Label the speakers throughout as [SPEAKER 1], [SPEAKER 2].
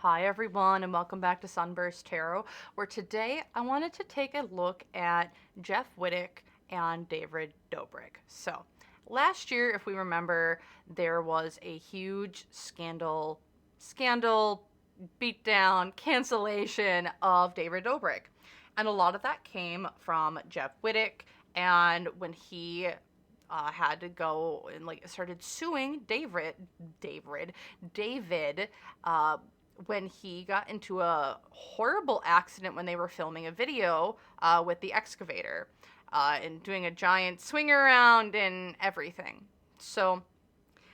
[SPEAKER 1] Hi everyone and welcome back to SunBurst Tarot, where today I wanted to take a look at Jeff Wittek and David Dobrik. So, last year, if we remember, there was a huge scandal, beatdown, cancellation of David Dobrik. And a lot of that came from Jeff Wittek, and when he had to go and started suing David, when he got into a horrible accident when they were filming a video with the excavator and doing a giant swing around and everything. So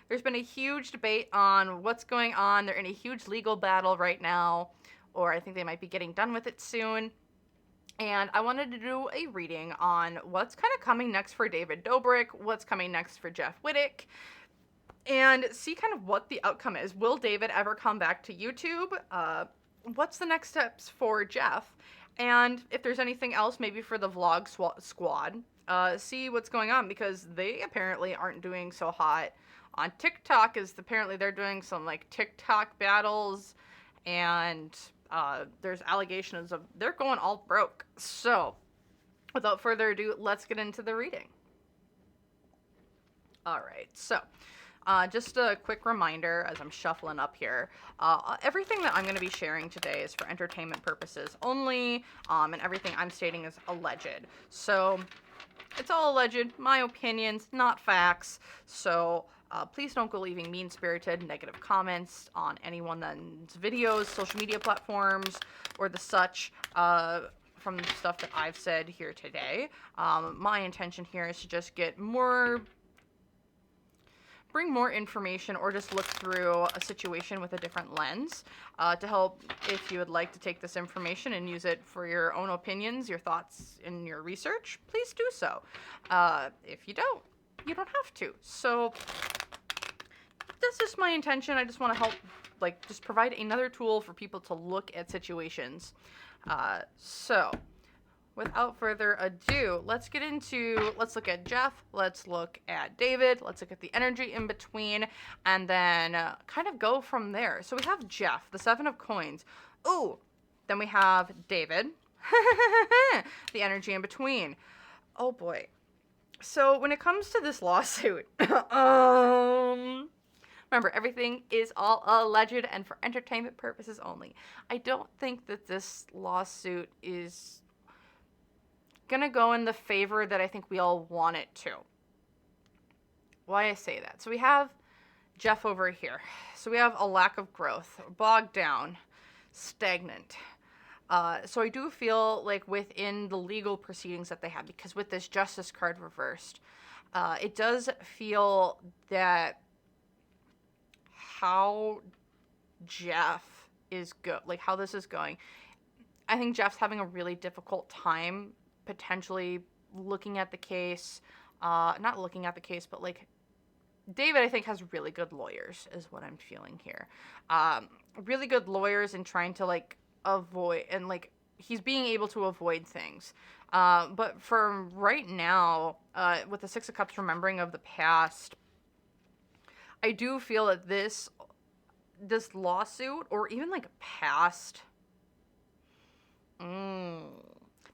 [SPEAKER 1] there's been a huge debate on what's going on. They're in a huge legal battle right now, or I think they might be getting done with it soon. And I wanted to do a reading on what's kind of coming next for David Dobrik, what's coming next for Jeff Wittek, and see kind of what the outcome is. Will David ever come back to YouTube? What's the next steps for Jeff? And if there's anything else, maybe for the vlog squad, see what's going on, because they apparently aren't doing so hot on TikTok, as apparently they're doing some like TikTok battles, and there's allegations of they're going all broke. So without further ado, let's get into the reading. All right, so just a quick reminder as I'm shuffling up here, everything that I'm going to be sharing today is for entertainment purposes only, and everything I'm stating is alleged. So it's all alleged, my opinions, not facts. So please don't go leaving mean-spirited, negative comments on anyone's videos, social media platforms, or the such, from the stuff that I've said here today. My intention here is to just bring more information, or just look through a situation with a different lens to help. If you would like to take this information and use it for your own opinions, your thoughts, and your research, please do so. If you don't, you don't have to. So that's just my intention. I just want to help, just provide another tool for people to look at situations. So without further ado, let's look at Jeff, let's look at David, let's look at the energy in between, and then kind of go from there. So we have Jeff, the 7 of coins. Ooh, then we have David, the energy in between. Oh boy. So when it comes to this lawsuit, remember, everything is all alleged and for entertainment purposes only. I don't think that this lawsuit is gonna go in the favor that I think we all want it to. Why I say that? So we have Jeff over here. So we have a lack of growth, bogged down, stagnant. So I do feel like within the legal proceedings that they have, because with this justice card reversed, it does feel that how Jeff is how this is going. I think Jeff's having a really difficult time potentially looking at the case, not looking at the case, but David, I think, has really good lawyers, is what I'm feeling here. Really good lawyers, and trying to avoid, and he's being able to avoid things. But for right now, with the 6 of Cups, remembering of the past, I do feel that this lawsuit, or even past,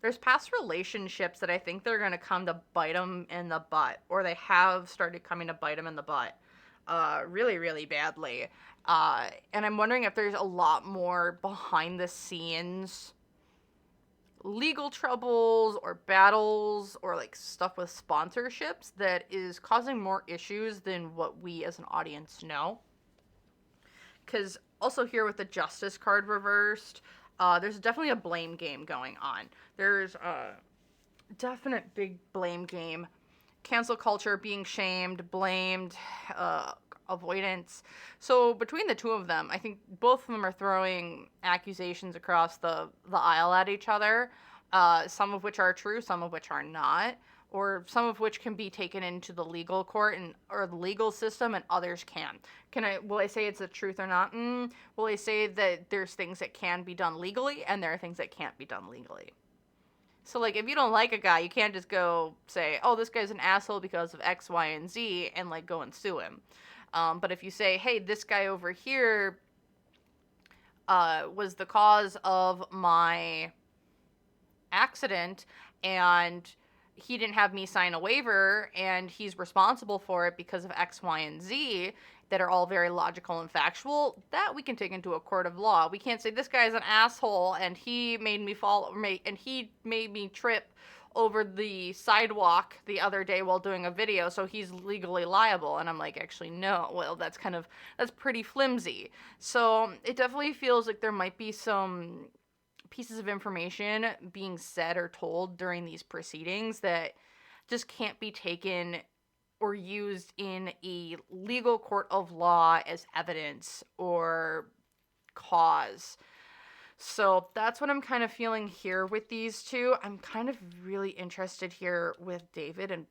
[SPEAKER 1] there's past relationships that I think they're going to come to bite them in the butt, or they have started coming to bite them in the butt really, really badly. And I'm wondering if there's a lot more behind the scenes legal troubles or battles, or stuff with sponsorships that is causing more issues than what we as an audience know. Because also here with the Justice card reversed, there's definitely a blame game going on. There's a definite big blame game. Cancel culture, being shamed, blamed, avoidance. So between the two of them, I think both of them are throwing accusations across the aisle at each other, some of which are true, some of which are not, or some of which can be taken into the legal court or the legal system, and others can. Will I say it's the truth or not? Will I say that there's things that can be done legally, and there are things that can't be done legally? So, if you don't like a guy, you can't just go say, oh, this guy's an asshole because of X, Y, and Z, and, go and sue him. But if you say, hey, this guy over here was the cause of my accident, and he didn't have me sign a waiver, and he's responsible for it because of X, Y, and Z that are all very logical and factual, that we can take into a court of law. We can't say this guy's an asshole and he made me fall, and he made me trip over the sidewalk the other day while doing a video, so he's legally liable. And I'm like, actually, no. Well, that's pretty flimsy. So it definitely feels like there might be some pieces of information being said or told during these proceedings that just can't be taken or used in a legal court of law as evidence or cause. So that's what I'm kind of feeling here with these two. I'm kind of really interested here with David, and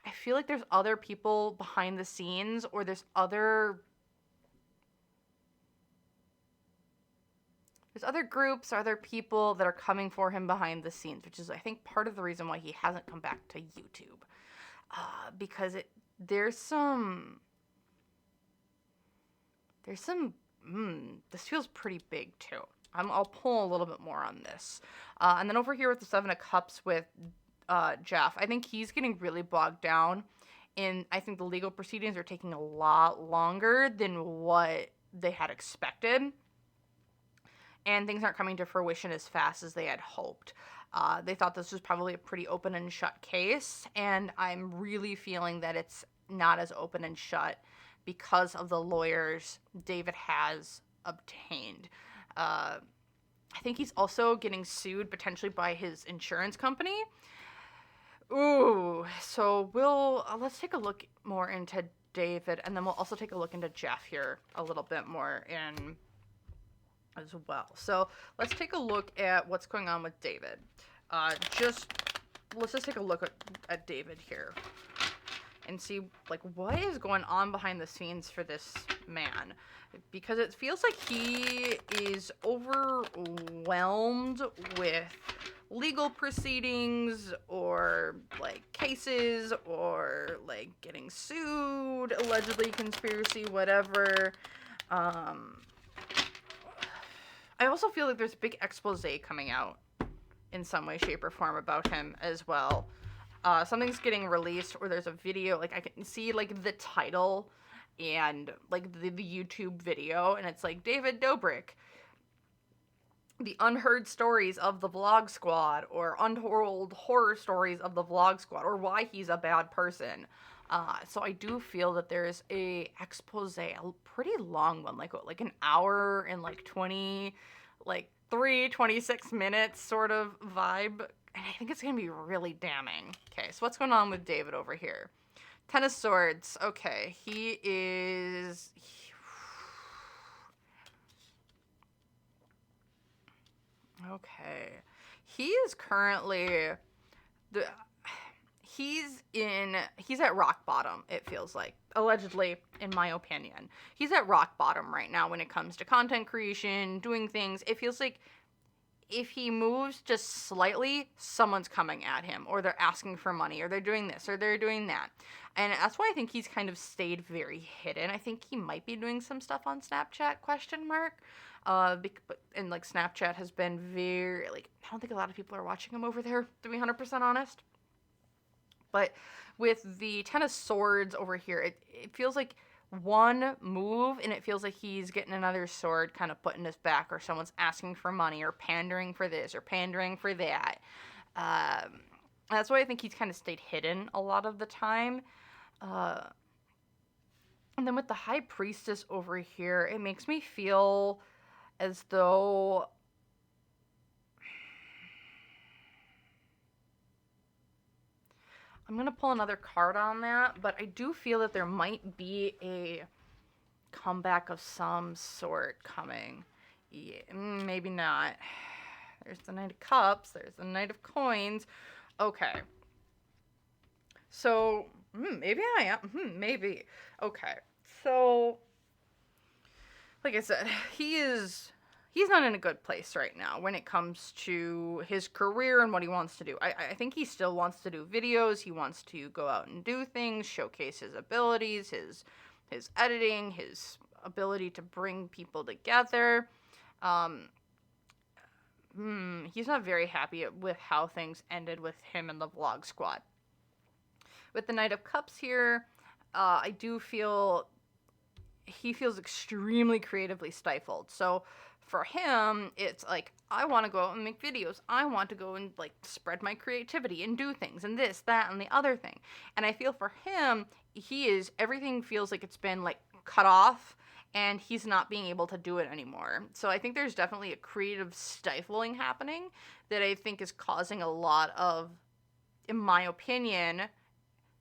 [SPEAKER 1] I feel like there's other people behind the scenes, or there's other groups, other people that are coming for him behind the scenes, which is, I think, part of the reason why he hasn't come back to YouTube. Because this feels pretty big too. I'll pull a little bit more on this. And then over here with the Seven of Cups with Jeff, I think he's getting really bogged down I think the legal proceedings are taking a lot longer than what they had expected. And things aren't coming to fruition as fast as they had hoped. They thought this was probably a pretty open and shut case, and I'm really feeling that it's not as open and shut because of the lawyers David has obtained. I think he's also getting sued potentially by his insurance company. Ooh, so let's take a look more into David, and then we'll also take a look into Jeff here a little bit more as well. So let's take a look at what's going on with David. Let's just take a look at David here and see like what is going on behind the scenes for this man, because it feels like he is overwhelmed with legal proceedings or like cases or like getting sued, allegedly conspiracy, whatever. I also feel like there's a big expose coming out in some way, shape, or form about him as well. Something's getting released, or there's a video, like I can see like the title and like the YouTube video, and it's like David Dobrik, the unheard stories of the vlog squad, or untold horror stories of the vlog squad, or why he's a bad person. So I do feel that there's a expose, a pretty long one, like an hour and like 26 minutes sort of vibe. And I think it's going to be really damning. Okay, so what's going on with David over here? Ten of Swords. Okay, Okay. He is currently he's at rock bottom, it feels like. Allegedly, in my opinion. He's at rock bottom right now when it comes to content creation, doing things. It feels like if he moves just slightly, someone's coming at him, or they're asking for money, or they're doing this, or they're doing that. And that's why I think he's kind of stayed very hidden. I think he might be doing some stuff on Snapchat, ? And like Snapchat has been very, like, I don't think a lot of people are watching him over there, to be 100% honest. But with the Ten of Swords over here, it feels like one move and it feels like he's getting another sword kind of put in his back, or someone's asking for money, or pandering for this, or pandering for that. That's why I think he's kind of stayed hidden a lot of the time. And then with the High Priestess over here, it makes me feel as though I'm going to pull another card on that, but I do feel that there might be a comeback of some sort coming. Yeah, maybe not. There's the Knight of Cups. There's the Knight of Coins. Okay. So, maybe I am. Maybe. Okay. So, like I said, he's not in a good place right now when it comes to his career and what he wants to do. I think he still wants to do videos. He wants to go out and do things, showcase his abilities, his editing, his ability to bring people together. He's not very happy with how things ended with him and the vlog squad. With the Knight of Cups here, I do feel he feels extremely creatively stifled. So for him, it's like, I want to go out and make videos. I want to go and like spread my creativity and do things and this, that, and the other thing. And I feel for him, everything feels like it's been like cut off and he's not being able to do it anymore. So I think there's definitely a creative stifling happening that I think is causing a lot of, in my opinion,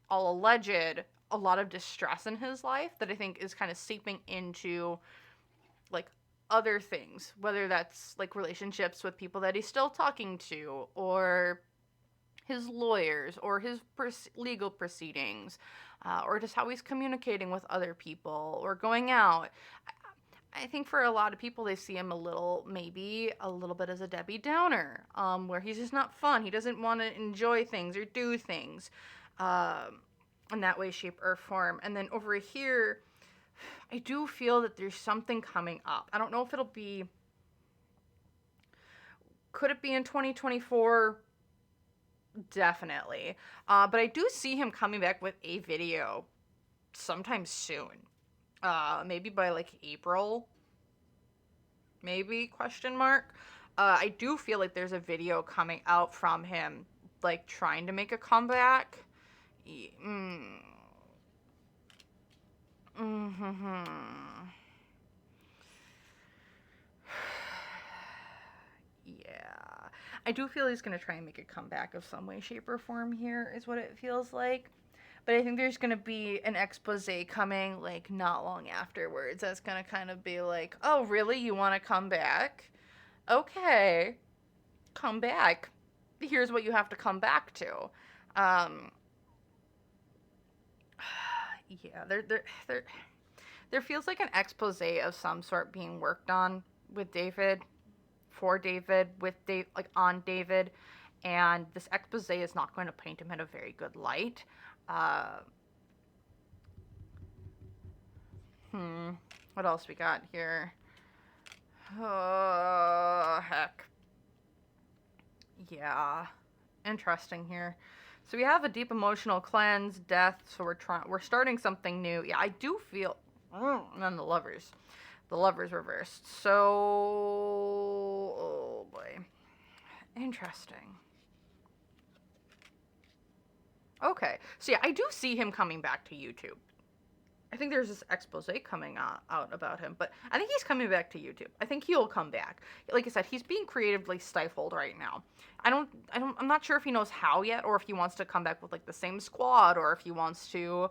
[SPEAKER 1] all alleged, a lot of distress in his life that I think is kind of seeping into like other things, whether that's like relationships with people that he's still talking to, or his lawyers, or his legal proceedings, or just how he's communicating with other people, or going out. I think for a lot of people, they see him maybe a little bit as a Debbie Downer, where he's just not fun. He doesn't want to enjoy things or do things. In that way, shape, or form. And then over here, I do feel that there's something coming up. I don't know if it'll be... Could it be in 2024? Definitely. But I do see him coming back with a video sometime soon. Maybe by like April. Maybe, question mark. I do feel like there's a video coming out from him, like trying to make a comeback. Yeah. I do feel he's going to try and make a comeback of some way, shape, or form here, is what it feels like. But I think there's going to be an expose coming, like, not long afterwards. That's going to kind of be like, oh, really? You want to come back? Okay. Come back. Here's what you have to come back to. Yeah, there feels like an expose of some sort being worked on with David, for David, with Dave, like on David, and this expose is not going to paint him in a very good light. What else we got here? Oh, heck. Yeah, interesting here. So we have a deep emotional cleanse, death. So we're starting something new. Yeah, I do feel. And then the lovers reversed. So, oh boy, interesting. Okay, so yeah, I do see him coming back to YouTube. I think there's this expose coming out about him, but I think he's coming back to YouTube. I think he'll come back. Like I said, he's being creatively stifled right now. I'm not sure if he knows how yet, or if he wants to come back with like the same squad, or if he wants to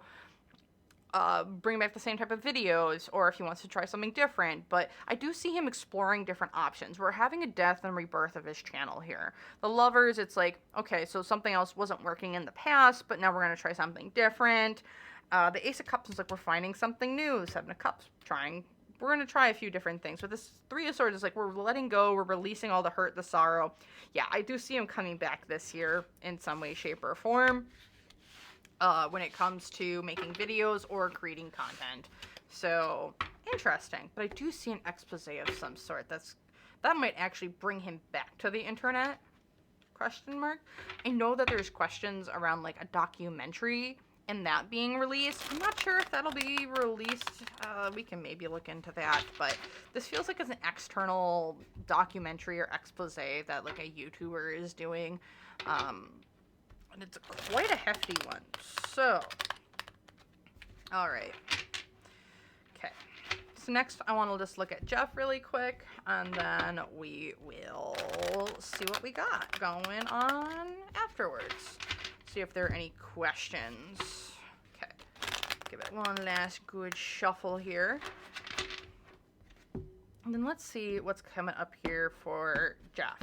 [SPEAKER 1] bring back the same type of videos, or if he wants to try something different. But I do see him exploring different options. We're having a death and rebirth of his channel here. The lovers, it's like, okay, so something else wasn't working in the past, but now we're going to try something different. The Ace of Cups is like, we're finding something new. Seven of Cups, we're going to try a few different things. But this Three of Swords is like, we're letting go, we're releasing all the hurt, the sorrow. Yeah, I do see him coming back this year in some way, shape, or form, when it comes to making videos or creating content. So, interesting. But I do see an expose of some sort. That might actually bring him back to the internet, question mark. I know that there's questions around like a documentary and that being released. I'm not sure if that'll be released. We can maybe look into that, but this feels like it's an external documentary or expose that like a YouTuber is doing, and it's quite a hefty one. So, all right, okay. So next, I want to just look at Jeff really quick, and then we will see what we got going on afterwards. See if there are any questions. Okay, give it one last good shuffle here. And then let's see what's coming up here for Jeff.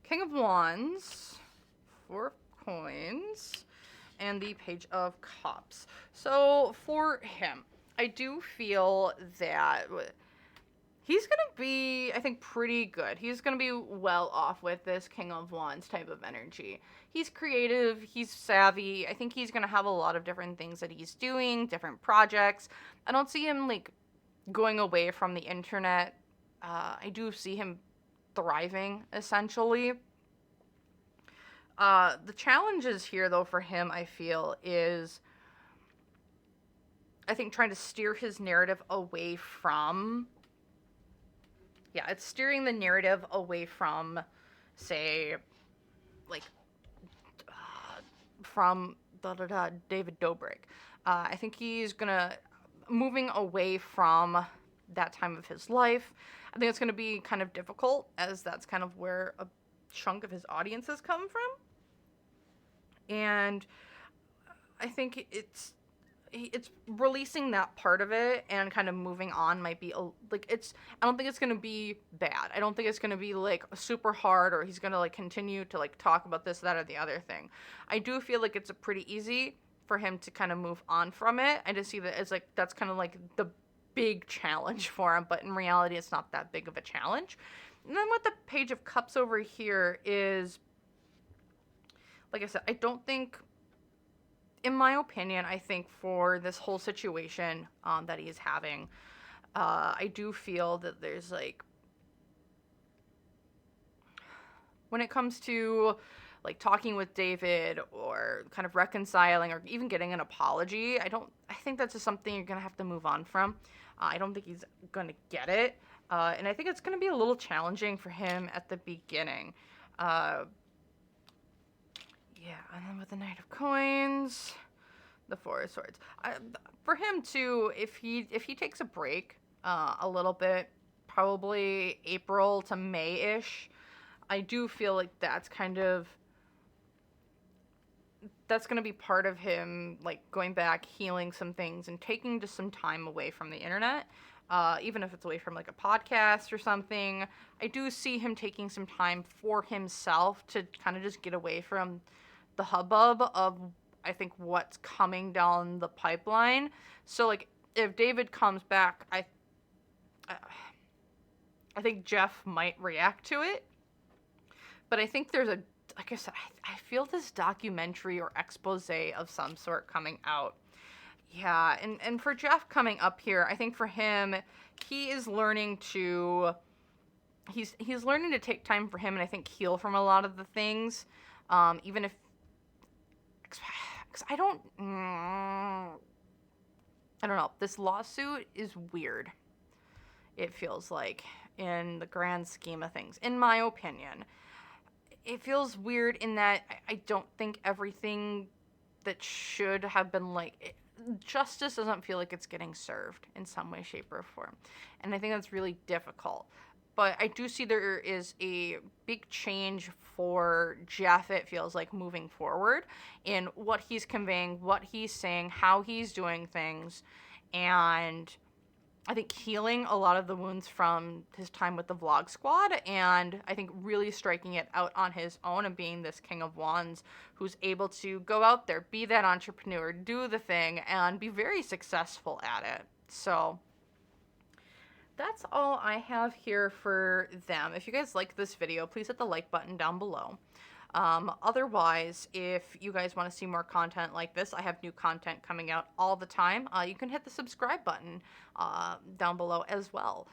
[SPEAKER 1] King of Wands, 4 of Coins, and the Page of Cups. So for him, I do feel that he's going to be, I think, pretty good. He's going to be well off with this King of Wands type of energy. He's creative. He's savvy. I think he's going to have a lot of different things that he's doing, different projects. I don't see him, like, going away from the internet. I do see him thriving, essentially. The challenges here, though, for him, I feel, is I think trying to steer his narrative away from. Yeah, it's steering the narrative away from, say, like, from David Dobrik. I think he's gonna moving away from that time of his life. I think it's gonna be kind of difficult, as that's kind of where a chunk of his audiences come from. And I think it's releasing that part of it and kind of moving on might be I don't think it's going to be bad. I don't think it's going to be like super hard, or he's going to like continue to like talk about this, that, or the other thing. I do feel like it's a pretty easy for him to kind of move on from it. I just see that as like that's kind of like the big challenge for him, but in reality it's not that big of a challenge. And then with the Page of Cups over here is, like I said, I don't think, in my opinion, I think for this whole situation that he's having, I do feel that there's like, when it comes to like talking with David or kind of reconciling or even getting an apology, I think that's just something you're going to have to move on from. I don't think he's going to get it. And I think it's going to be a little challenging for him at the beginning. Yeah, and then with the Knight of Coins, the Four of Swords. For him too, if he takes a break a little bit, probably April to May-ish, I do feel like that's going to be part of him, like going back, healing some things, and taking just some time away from the internet. Even if it's away from like a podcast or something, I do see him taking some time for himself to kind of just get away from the hubbub of, I think, what's coming down the pipeline. So like if David comes back, I think Jeff might react to it, but I think there's a, like I said, I feel this documentary or expose of some sort coming out. Yeah, and for Jeff coming up here, I think for him, he is learning to, he's learning to take time for him, and I think heal from a lot of the things, even if, because I don't know, this lawsuit is weird, it feels like, in the grand scheme of things, in my opinion. It feels weird in that I don't think everything that should have been like, justice doesn't feel like it's getting served in some way, shape, or form. And I think that's really difficult. But I do see there is a big change for Jeff, it feels like, moving forward in what he's conveying, what he's saying, how he's doing things. And I think healing a lot of the wounds from his time with the Vlog Squad, and I think really striking it out on his own and being this King of Wands who's able to go out there, be that entrepreneur, do the thing, and be very successful at it. So that's all I have here for them. If you guys like this video, please hit the like button down below. Otherwise, if you guys want to see more content like this, I have new content coming out all the time. You can hit the subscribe button down below as well.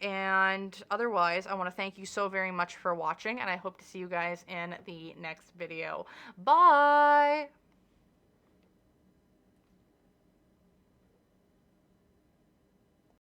[SPEAKER 1] And otherwise, I want to thank you so very much for watching, and I hope to see you guys in the next video. Bye!